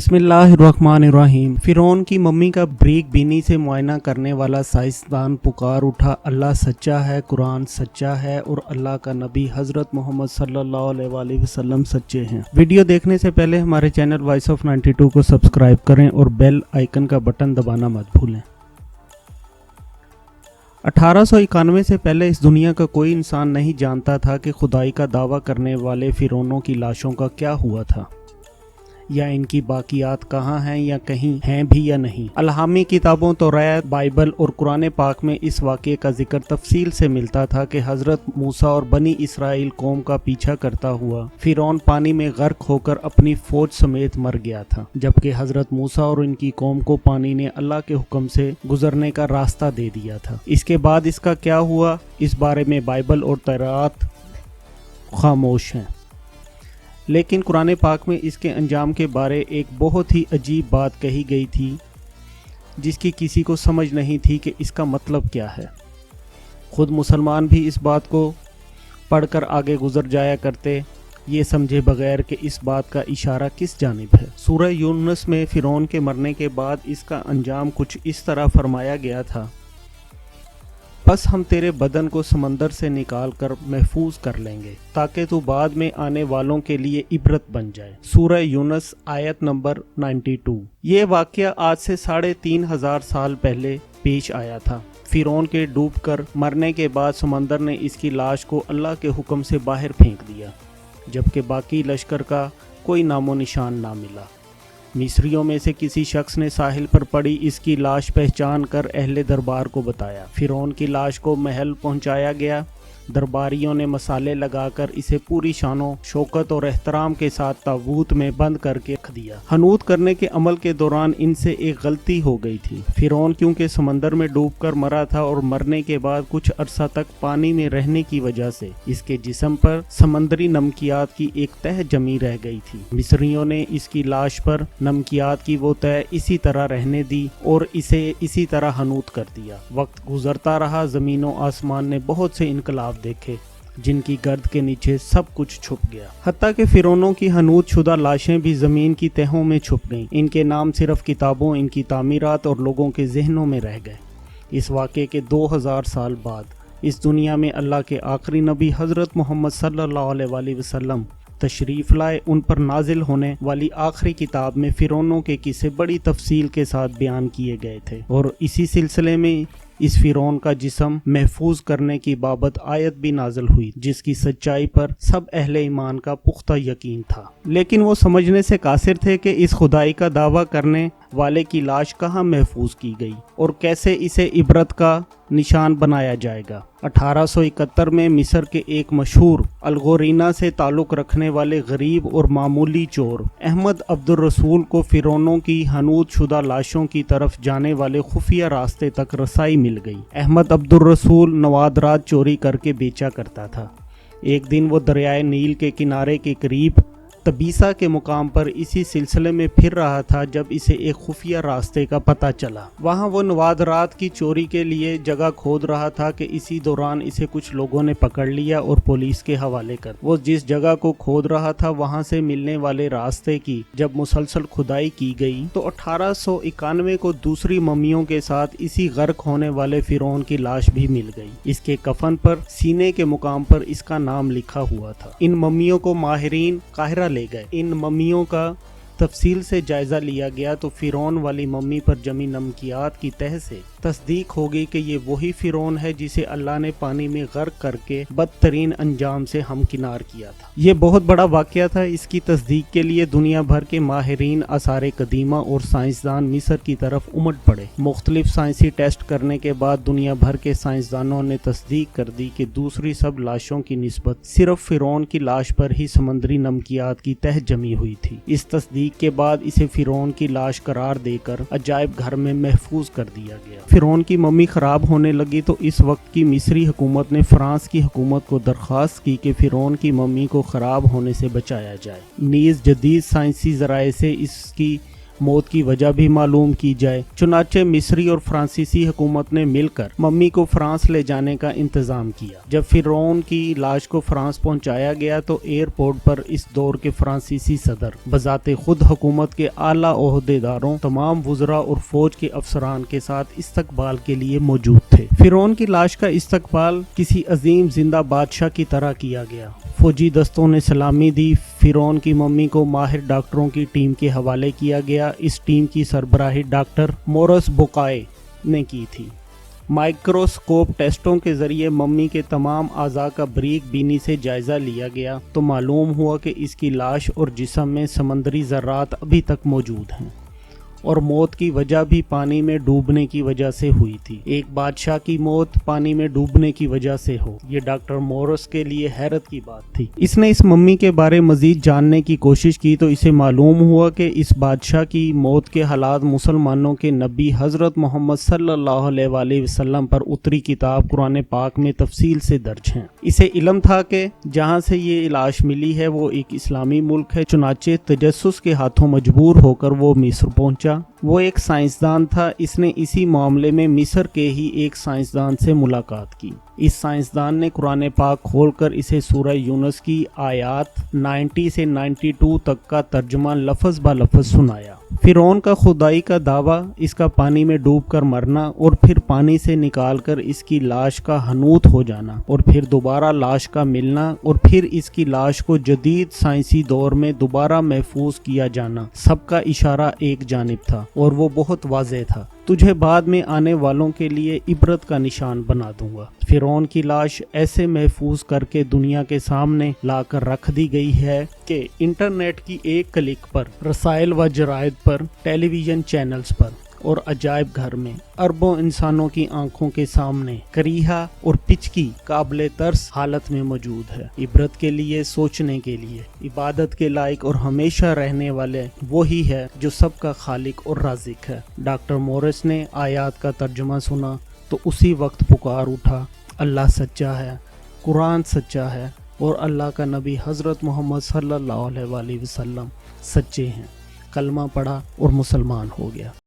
बिस्मिल्लाहिर्रहमानिर्रहीम। फिरौन की मम्मी का ब्रीक बीनी से मुआयना करने वाला साइंसदान पुकार उठा, अल्लाह सच्चा है, कुरान सच्चा है और अल्लाह का नबी हज़रत मोहम्मद सल्लल्लाहु अलैहि वसल्लम सच्चे हैं। वीडियो देखने से पहले हमारे चैनल वॉइस ऑफ 92 को सब्सक्राइब करें और बेल आइकन का बटन दबाना मत भूलें। 1891 से पहले इस दुनिया का कोई इंसान नहीं जानता था कि खुदाई का दावा करने वाले फिरौनों की लाशों का क्या हुआ था, या इनकी बाकियात कहाँ हैं या कहीं हैं भी या नहीं। अलहामी किताबों तौरात, बाइबल और कुरान पाक में इस वाक़े का जिक्र तफसील से मिलता था कि हज़रत मूसा और बनी इसराइल कौम का पीछा करता हुआ फिरौन पानी में गर्क होकर अपनी फौज समेत मर गया था, जबकि हज़रत मूसा और इनकी कौम को पानी ने अल्लाह के हुक्म से गुजरने का रास्ता दे दिया था। इसके बाद इसका क्या हुआ, इस बारे में बाइबल और तौरात खामोश हैं, लेकिन कुरान पाक में इसके अंजाम के बारे एक बहुत ही अजीब बात कही गई थी, जिसकी किसी को समझ नहीं थी कि इसका मतलब क्या है। खुद मुसलमान भी इस बात को पढ़कर आगे गुजर जाया करते, ये समझे बगैर कि इस बात का इशारा किस जानिब है। सूरह यूनुस में फिरौन के मरने के बाद इसका अंजाम कुछ इस तरह फरमाया गया था, बस हम तेरे बदन को समंदर से निकाल कर महफूज कर लेंगे ताकि तू बाद में आने वालों के लिए इबरत बन जाए। सूरह यूनुस आयत नंबर 92। ये वाक़या आज से 3500 साल पहले पेश आया था। फिरौन के डूबकर मरने के बाद समंदर ने इसकी लाश को अल्लाह के हुक्म से बाहर फेंक दिया, जबकि बाकी लश्कर का कोई नामो निशान ना मिला। मिस्रियों में से किसी शख्स ने साहिल पर पड़ी इसकी लाश पहचान कर अहले दरबार को बताया। फिरौन की लाश को महल पहुंचाया गया। दरबारियों ने मसाले लगाकर इसे पूरी शानो शौकत और एहतराम के साथ ताबूत में बंद करके रख दिया। हनूत करने के अमल के दौरान इनसे एक गलती हो गई थी। फिरौन क्योंकि समंदर में डूबकर मरा था और मरने के बाद कुछ अरसा तक पानी में रहने की वजह से इसके जिस्म पर समंदरी नमकियात की एक तह जमी रह गई थी। मिस्रियों ने इसकी लाश पर नमकियात की वो तह इसी तरह रहने दी और इसे इसी तरह हनूत कर दिया। वक्त गुजरता रहा, ज़मीन व आसमान ने बहुत से इनकलाब देखे, जिनकी गर्द के नीचे सब कुछ छुप गया। हत्ता कि फिरौनों की हनूत शुदा लाशें भी ज़मीन की तहों में छुप गईं। इनके नाम सिर्फ किताबों, इनकी तामीरात और लोगों के जहनों में रह गए। इस वाक़े के 2000 साल बाद इस दुनिया में अल्लाह के आखिरी नबी हज़रत मोहम्मद सल्लल्लाहु अलैहि वसल्लम तशरीफ़ लाए। उन पर नाजिल होने वाली आखिरी किताब में फिरौनों के किस्से बड़ी तफसील के साथ बयान किए गए थे, और इसी सिलसिले में इस फिरौन का जिस्म महफूज करने की बाबत आयत भी नाजिल हुई, जिसकी सच्चाई पर सब अहले ईमान का पुख्ता यकीन था। लेकिन वो समझने से कासिर थे कि इस खुदाई का दावा करने वाले की लाश कहाँ महफूज की गई और कैसे इसे इबरत का निशान बनाया जाएगा। 1871 में मिस्र के एक मशहूर अलगोरीना से ताल्लुक़ रखने वाले गरीब और मामूली चोर अहमद अब्दुल रसूल को फिरौनों की हनूत शुदा लाशों की तरफ जाने वाले खुफिया रास्ते तक रसाई मिल गई। अहमद अब्दुल रसूल नवादरात चोरी करके बेचा करता था। एक दिन वो दरियाए नील के किनारे के करीब तबीसा के मुकाम पर इसी सिलसिले में फिर रहा था जब इसे एक खुफिया रास्ते का पता चला। वहां वो नवादरात की चोरी के लिए जगह खोद रहा था कि इसी दौरान इसे कुछ लोगों ने पकड़ लिया और पुलिस के हवाले कर। वो जिस जगह को खोद रहा था वहां से मिलने वाले रास्ते की जब मुसलसल खुदाई की गई तो 1891 को दूसरी मम्मियों के साथ इसी गर्क होने वाले फिरौन की लाश भी मिल गई। इसके कफन पर सीने के मुकाम पर इसका नाम लिखा हुआ था। इन मम्मियों को माहिरीन काहिरा ले गए। इन मम्मियों का तफसील से जायजा लिया गया तो फिरौन वाली मम्मी पर जमी नमकियात की तह से तस्दीक हो गई कि ये वही फिरौन है जिसे अल्लाह ने पानी में गर्क करके बदतरीन अंजाम से हमकिनार किया था। ये बहुत बड़ा वाक़या था। इसकी तस्दीक के लिए दुनिया भर के माहिरीन आसारे कदीमा और साइंसदान मिस्र की तरफ उमड़ पड़े। मुख्तलिफ साइंसी टेस्ट करने के बाद दुनिया भर के साइंसदानों ने तस्दीक कर दी कि दूसरी सब लाशों की निस्बत सिर्फ फिरौन की लाश पर ही समंदरी नमकियात की तह जमी हुई थी। इस तस्दीक के बाद इसे फिरौन की लाश करार देकर अजायब घर में महफूज कर दिया गया। फिरौन की मम्मी खराब होने लगी तो इस वक्त की मिस्री हुकूमत ने फ्रांस की हुकूमत को दरख्वास्त की कि फिरौन की मम्मी को खराब होने से बचाया जाए। नीज जदीद साइंसी जराए से इसकी موت کی وجہ بھی معلوم کی جائے۔ چنانچہ مصری اور فرانسیسی حکومت نے مل کر ممی کو فرانس لے جانے کا انتظام کیا۔ جب فرعون کی لاش کو فرانس پہنچایا گیا تو ایئرپورٹ پر اس دور کے فرانسیسی صدر بذات خود حکومت کے اعلیٰ عہدیداروں، تمام وزراء اور فوج کے افسران کے ساتھ استقبال کے لیے موجود تھے۔ فرعون کی لاش کا استقبال کسی عظیم زندہ بادشاہ کی طرح کیا گیا۔ فوجی دستوں نے سلامی دی۔ فرعون کی ممی کو ماہر ڈاکٹروں کی ٹیم کے حوالے کیا گیا۔ اس ٹیم کی سربراہی ڈاکٹر مورس بوکائے نے کی تھی۔ مائکروسکوپ ٹیسٹوں کے ذریعے ممی کے تمام اعضاء کا باریک بینی سے جائزہ لیا گیا تو معلوم ہوا کہ اس کی لاش اور جسم میں سمندری ذرات ابھی تک موجود ہیں اور موت کی وجہ بھی پانی میں ڈوبنے کی وجہ سے ہوئی تھی۔ ایک بادشاہ کی موت پانی میں ڈوبنے کی وجہ سے ہو، یہ ڈاکٹر مورس کے لیے حیرت کی بات تھی۔ اس نے اس ممی کے بارے مزید جاننے کی کوشش کی تو اسے معلوم ہوا کہ اس بادشاہ کی موت کے حالات مسلمانوں کے نبی حضرت محمد صلی اللہ علیہ وآلہ وسلم پر اتری کتاب قرآن پاک میں تفصیل سے درج ہیں۔ اسے علم تھا کہ جہاں سے یہ لاش ملی ہے وہ ایک اسلامی ملک ہے، چنانچہ تجسس کے ہاتھوں مجبور ہو کر وہ مصر پہنچا۔ وہ ایک سائنسدان تھا، اس نے اسی معاملے میں مصر کے ہی ایک سائنسدان سے ملاقات کی۔ اس سائنسدان نے قرآن پاک کھول کر اسے سورہ یونس کی آیات 90 سے 92 تک کا ترجمہ لفظ با لفظ سنایا۔ فرعون کا خدائی کا دعویٰ، اس کا پانی میں ڈوب کر مرنا اور پھر پانی سے نکال کر اس کی لاش کا حنوط ہو جانا اور پھر دوبارہ لاش کا ملنا اور پھر اس کی لاش کو جدید سائنسی دور میں دوبارہ محفوظ کیا جانا، سب کا اشارہ ایک جانب تھا اور وہ بہت واضح تھا۔ تجھے بعد میں آنے والوں کے لیے عبرت کا نشان بنا دوں گا۔ فرعون کی لاش ایسے محفوظ کر کے دنیا کے سامنے لا کر رکھ دی گئی ہے کہ انٹرنیٹ کی ایک کلک پر، رسائل و جرائد پر، ٹیلی ویژن چینلز پر اور عجائب گھر میں اربوں انسانوں کی آنکھوں کے سامنے کریہا اور پچکی قابل ترس حالت میں موجود ہے۔ عبرت کے لیے، سوچنے کے لیے، عبادت کے لائق اور ہمیشہ رہنے والے وہی ہے جو سب کا خالق اور رازق ہے۔ ڈاکٹر مورس نے آیات کا ترجمہ سنا تو اسی وقت پکار اٹھا، اللہ سچا ہے، قرآن سچا ہے اور اللہ کا نبی حضرت محمد صلی اللہ علیہ وآلہ وسلم سچے ہیں۔ کلمہ پڑھا اور مسلمان ہو گیا۔